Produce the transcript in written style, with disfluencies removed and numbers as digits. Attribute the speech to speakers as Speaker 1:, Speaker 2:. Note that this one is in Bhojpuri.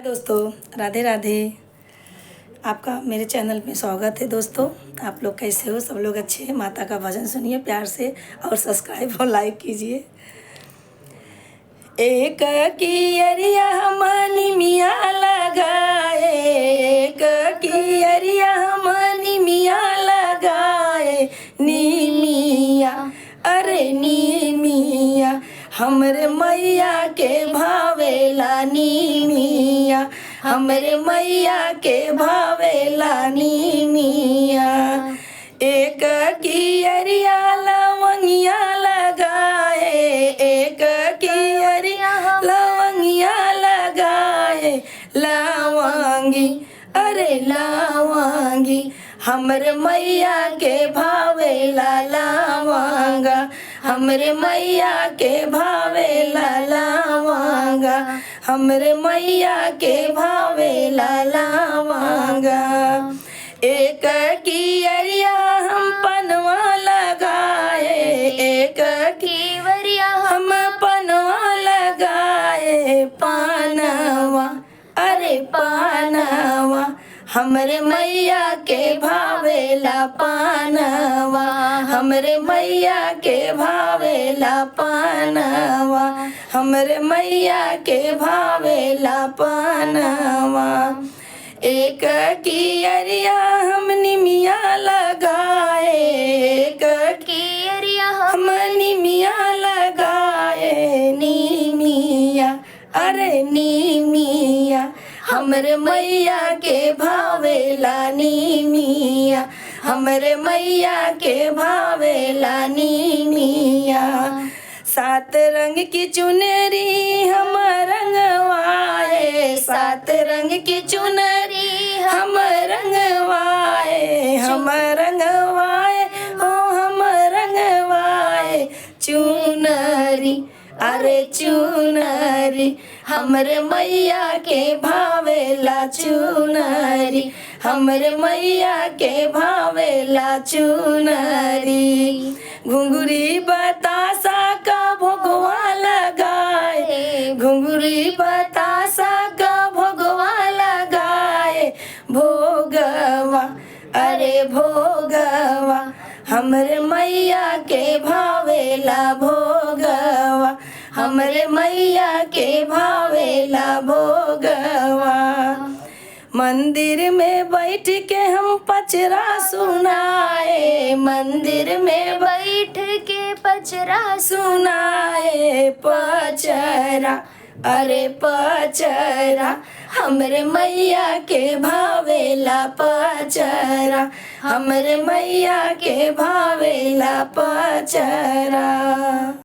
Speaker 1: दोस्तों, राधे राधे। आपका मेरे चैनल में स्वागत है। दोस्तों, आप लोग कैसे हो? सब लोग अच्छे हैं। माता का भजन सुनिए प्यार से और सब्सक्राइब और लाइक कीजिए। एक कियरिया मनी मिया लगाए, एक कियरिया मनी मिया लगाए, नीमिया अरे नीमिया हमरे मैया के भावेला नीमिया, हमरे मैया के भावेला नीमिया। एक कियरिया लवंगिया लगाए, एक कियरिया लवंगिया लगाए, लवंगी अरे लवंगी हमरे मैया के भावेला लवंगा, हमरे मैया के भावेला लवंगा, हमरे मैया के भावेला लवंगा। एक कियरिया हम पनवा लगाए, एक कियरिया हम पनवा लगाए, पानवा अरे पानवा हमरे मैया के भावेला पानवा, हमरे मैया के भावेला पानवा, हमरे मैया के भावेला पानवा। एक कियरिया हम निमिया लगाए, एक कियरिया हम निमिया लगाए, नीमिया अरे नीमिया हमरे मैया के भावेला नीमिया, हमरे मैया के भावेला नीमिया। सात रंग की चुनरी हम रंगवाए, सात रंग की चुनरी हम रंगवाए, हम रंगवाए हो हम रंगवाए, चुनरी अरे चुनरी हमरे मैया के भावेला चुनरी, हमरे मैया के भावेला चुनरी। घुंघरी बतासा का भोगवा लगाए, घुंघरी बतासा का भोगवा लगाए, भोगवा अरे भोगवा हमरे मैया के भावेला भोगवा, हमरे मैया के भावेला भोगवा। मंदिर में बैठ के हम पचरा सुनाए, मंदिर में बैठ के पचरा सुनाए, पचरा अरे पचरा हमरे मैया के भावेला पचरा, हमरे मैया के भावेला पचरा।